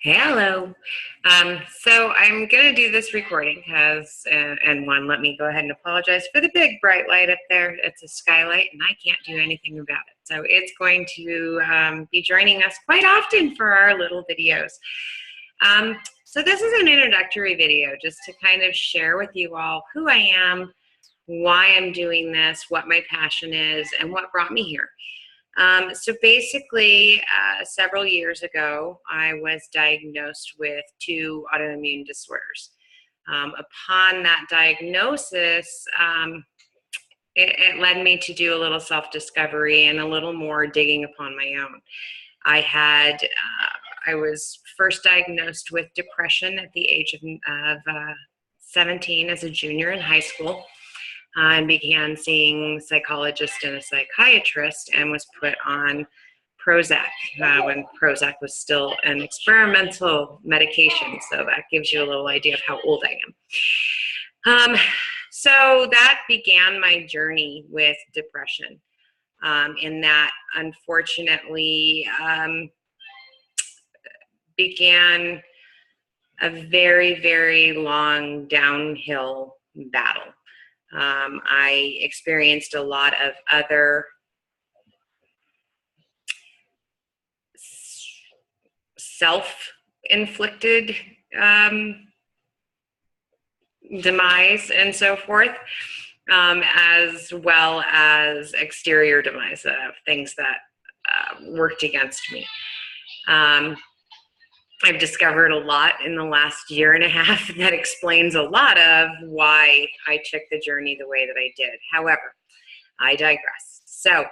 Hello. So I'm going to do this recording and let me go ahead and apologize for the big bright light up there. It's a skylight and I can't do anything about it. So it's going to be joining us quite often for our little videos. So this is an introductory video just to kind of share with you all who I am, why I'm doing this, what my passion is, and what brought me here. So basically, several years ago, I was diagnosed with 2 autoimmune disorders. Upon that diagnosis, it led me to do a little self-discovery and a little more digging upon my own. I was first diagnosed with depression at the age of 17 as a junior in high school. And began seeing a psychologist and a psychiatrist and was put on Prozac when Prozac was still an experimental medication. So that gives you a little idea of how old I am. So that began my journey with depression. And that unfortunately began a very, very long downhill battle. I experienced a lot of other self-inflicted demise and so forth, as well as exterior demise of things that worked against me. I've discovered a lot in the last year and a half that explains a lot of why I took the journey the way that I did. However, I digress. So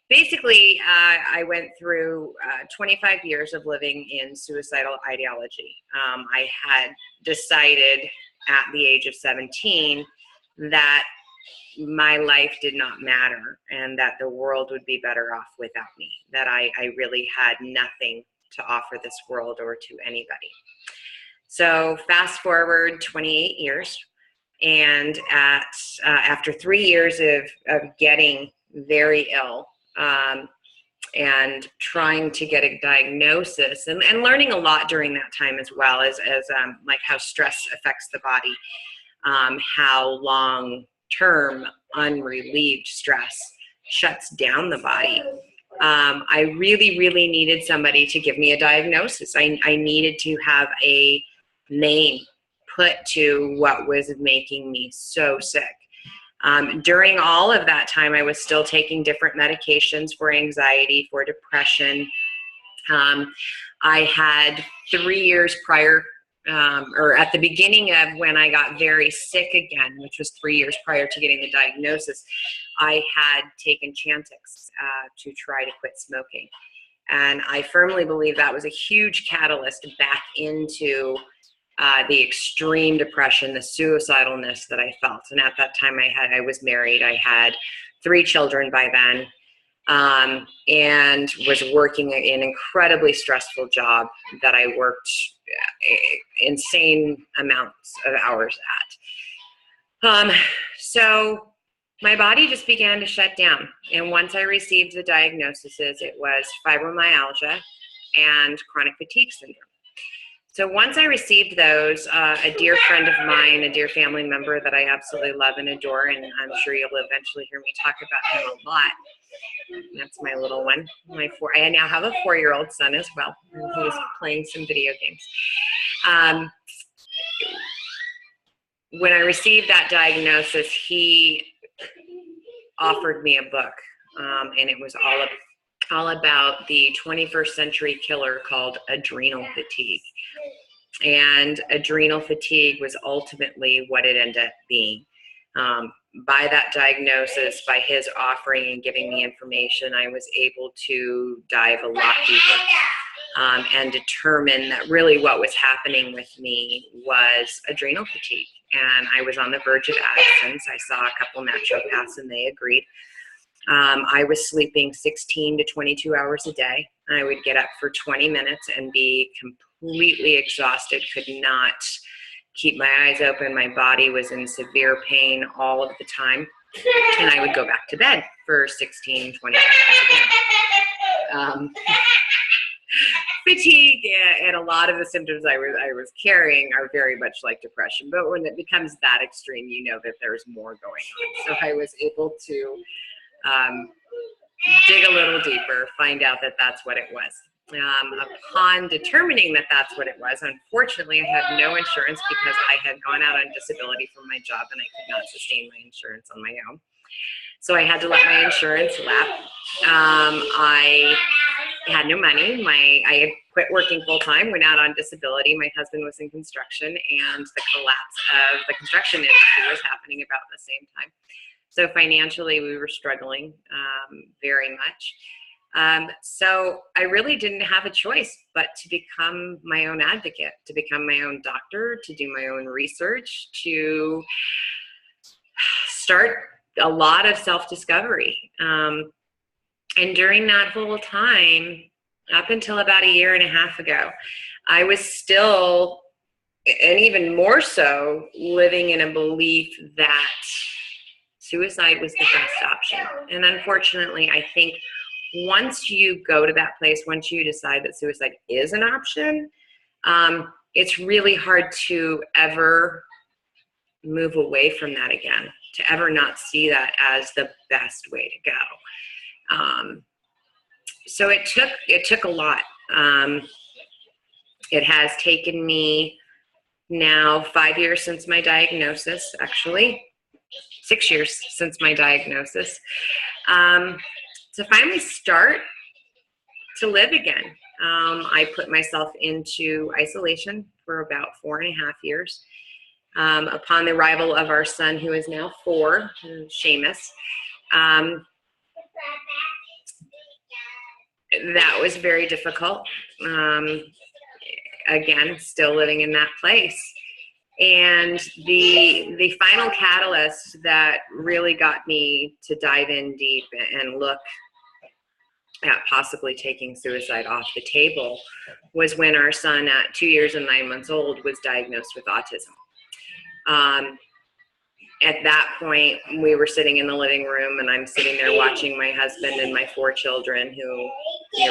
basically, I went through 25 years of living in suicidal ideology. I had decided at the age of 17 that my life did not matter and that the world would be better off without me, that I really had nothing to offer this world or to anybody. So fast forward 28 years, and after 3 years of getting very ill and trying to get a diagnosis and learning a lot during that time as well as like how stress affects the body, how long-term unrelieved stress shuts down the body. I really, really needed somebody to give me a diagnosis. I needed to have a name put to what was making me so sick. During all of that time, I was still taking different medications for anxiety, for depression. I had 3 years prior, or at the beginning of when I got very sick again, which was 3 years prior to getting the diagnosis, I had taken Chantix to try to quit smoking. And I firmly believe that was a huge catalyst back into the extreme depression, the suicidalness that I felt. And at that time I was married. I had 3 children by then, and was working an incredibly stressful job that I worked insane amounts of hours at. So my body just began to shut down. And once I received the diagnoses, it was fibromyalgia and chronic fatigue syndrome. So once I received those, a dear friend of mine, a dear family member that I absolutely love and adore, and I'm sure you'll eventually hear me talk about him a lot. That's my little one. I now have a 4-year-old son as well, who's playing some video games. When I received that diagnosis, he offered me a book, and it was all about the 21st century killer called adrenal fatigue. And adrenal fatigue was ultimately what it ended up being. By that diagnosis, by his offering and giving me information, I was able to dive a lot deeper and determine that really what was happening with me was adrenal fatigue. And I was on the verge of abstinence. I saw a couple naturopaths and they agreed. I was sleeping 16 to 22 hours a day. I would get up for 20 minutes and be completely exhausted, could not keep my eyes open. My body was in severe pain all of the time. And I would go back to bed for 16, 20 hours again. Fatigue fatigue and a lot of the symptoms I was carrying are very much like depression. But when it becomes that extreme, you know that there's more going on. So I was able to dig a little deeper, find out that that's what it was. Upon determining that that's what it was, unfortunately, I had no insurance because I had gone out on disability from my job and I could not sustain my insurance on my own. So I had to let my insurance lapse. I had no money. I had quit working full time, went out on disability. My husband was in construction, and the collapse of the construction industry was happening about the same time. So financially, we were struggling very much. So I really didn't have a choice but to become my own advocate, to become my own doctor, to do my own research, to start a lot of self-discovery. And during that whole time, up until about a year and a half ago, I was still, and even more so, living in a belief that suicide was the best option. And unfortunately, I think once you go to that place, once you decide that suicide is an option, it's really hard to ever move away from that again, to ever not see that as the best way to go. So it took a lot. It has taken me now 5 years since my diagnosis, actually 6 years since my diagnosis, to finally start to live again. I put myself into isolation for about 4.5 years. Upon the arrival of our son, who is now 4, Seamus, that was very difficult. Again, still living in that place. And the final catalyst that really got me to dive in deep and look at possibly taking suicide off the table was when our son at 2 years and 9 months old was diagnosed with autism. At that point, we were sitting in the living room, and I'm sitting there watching my husband and my 4 children, who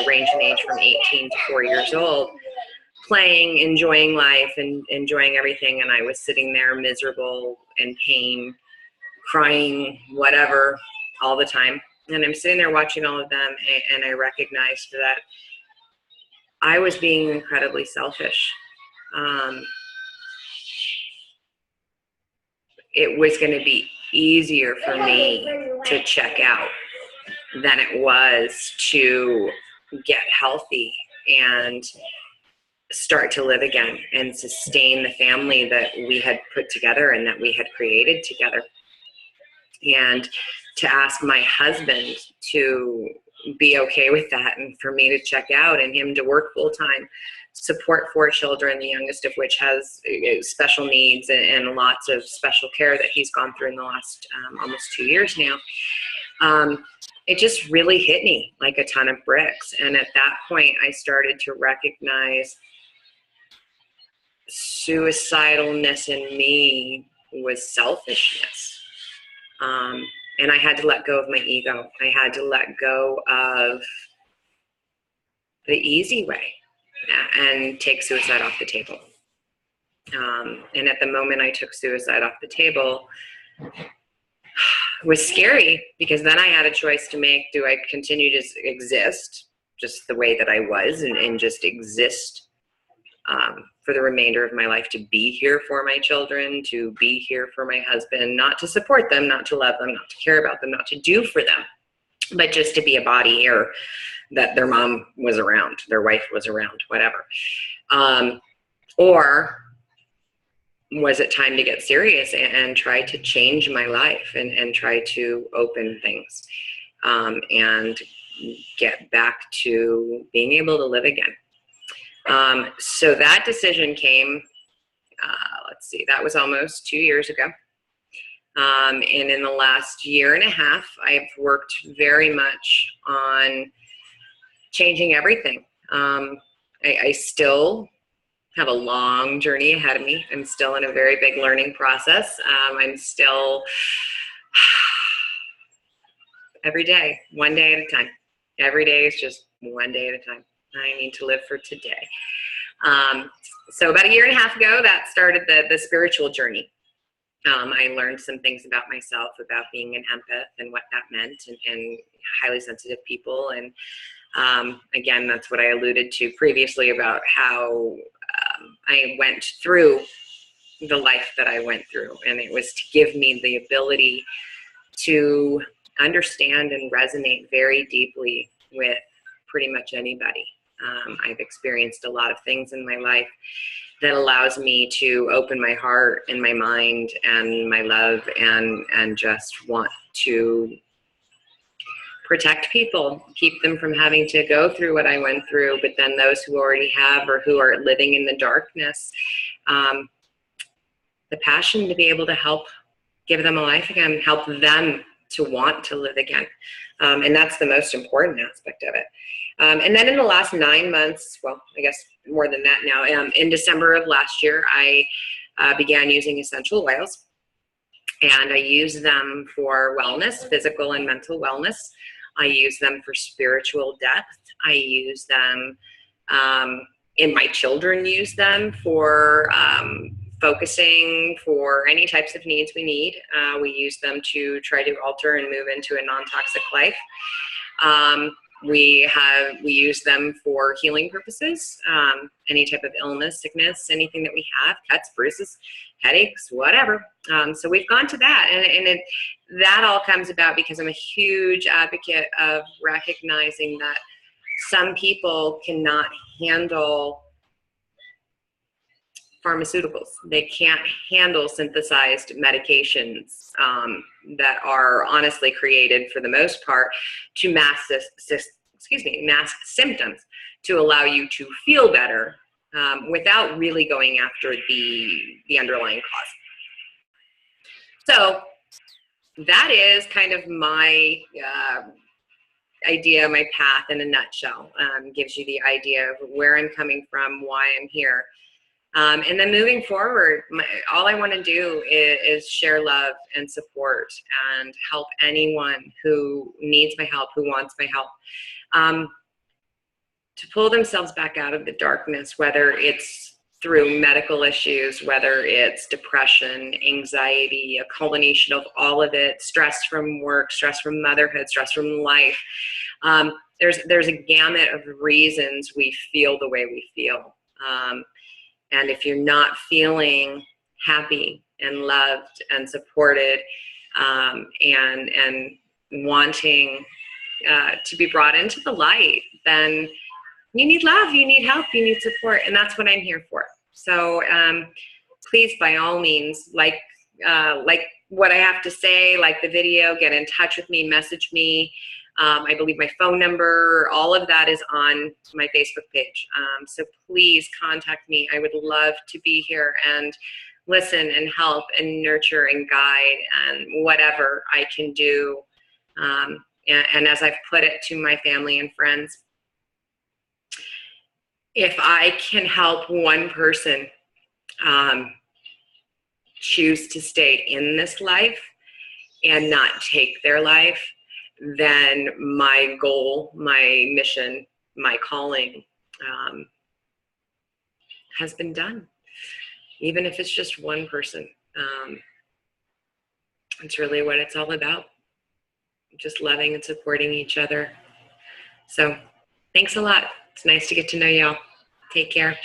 range in age from 18 to 4 years old, playing, enjoying life, and enjoying everything. And I was sitting there miserable, in pain, crying, whatever, all the time. And I'm sitting there watching all of them, and I recognized that I was being incredibly selfish. It was going to be easier for me to check out than it was to get healthy and start to live again and sustain the family that we had put together and that we had created together. And to ask my husband to be okay with that, and for me to check out and him to work full time, support 4 children, the youngest of which has special needs and lots of special care that he's gone through in the last almost 2 years now. It just really hit me like a ton of bricks. And at that point, I started to recognize suicidalness in me was selfishness. And I had to let go of my ego. I had to let go of the easy way and take suicide off the table. And at the moment I took suicide off the table, it was scary, because then I had a choice to make. Do I continue to exist just the way that I was and just exist for the remainder of my life, to be here for my children, to be here for my husband, not to support them, not to love them, not to care about them, not to do for them, but just to be a body here that their mom was around, their wife was around, whatever. Or was it time to get serious and try to change my life and try to open things and get back to being able to live again? So that decision came, let's see, that was almost 2 years ago. And in the last year and a half, I've worked very much on changing everything. I still have a long journey ahead of me. I'm still in a very big learning process. I'm still, every day, one day at a time. Every day is just one day at a time. I need to live for today. So about a year and a half ago, that started the spiritual journey. I learned some things about myself, about being an empath and what that meant, and highly sensitive people. And again, that's what I alluded to previously about how I went through the life that I went through. And it was to give me the ability to understand and resonate very deeply with pretty much anybody. I've experienced a lot of things in my life that allows me to open my heart and my mind and my love and just want to protect people, keep them from having to go through what I went through. But then those who already have or who are living in the darkness, the passion to be able to help give them a life again, help them to want to live again. And that's the most important aspect of it. And then in the last 9 months, well, I guess more than that now, in December of last year, I began using essential oils. And I use them for wellness, physical and mental wellness. I use them for spiritual depth. I use them, and my children use them for focusing for any types of needs we need. We use them to try to alter and move into a non-toxic life. We use them for healing purposes, any type of illness, sickness, anything that we have, cuts, bruises, headaches, whatever. So we've gone to that, and that all comes about because I'm a huge advocate of recognizing that some people cannot handle pharmaceuticals. They can't handle synthesized medications that are honestly created for the most part to mask symptoms to allow you to feel better without really going after the underlying cause. So that is kind of my idea, my path in a nutshell. Gives you the idea of where I'm coming from, why I'm here. And then moving forward, all I want to do is share love and support and help anyone who needs my help, who wants my help, to pull themselves back out of the darkness, whether it's through medical issues, whether it's depression, anxiety, a culmination of all of it, stress from work, stress from motherhood, stress from life. There's a gamut of reasons we feel the way we feel. And if you're not feeling happy and loved and supported and wanting to be brought into the light, then you need love, you need help, you need support, and that's what I'm here for. So please, by all means, like what I have to say, like the video, get in touch with me, message me. I believe my phone number, all of that is on my Facebook page. So please contact me. I would love to be here and listen and help and nurture and guide and whatever I can do. And as I've put it to my family and friends, if I can help one person choose to stay in this life and not take their life, then my goal, my mission, my calling has been done. Even if it's just one person. It's really what it's all about. Just loving and supporting each other. So thanks a lot. It's nice to get to know y'all. Take care.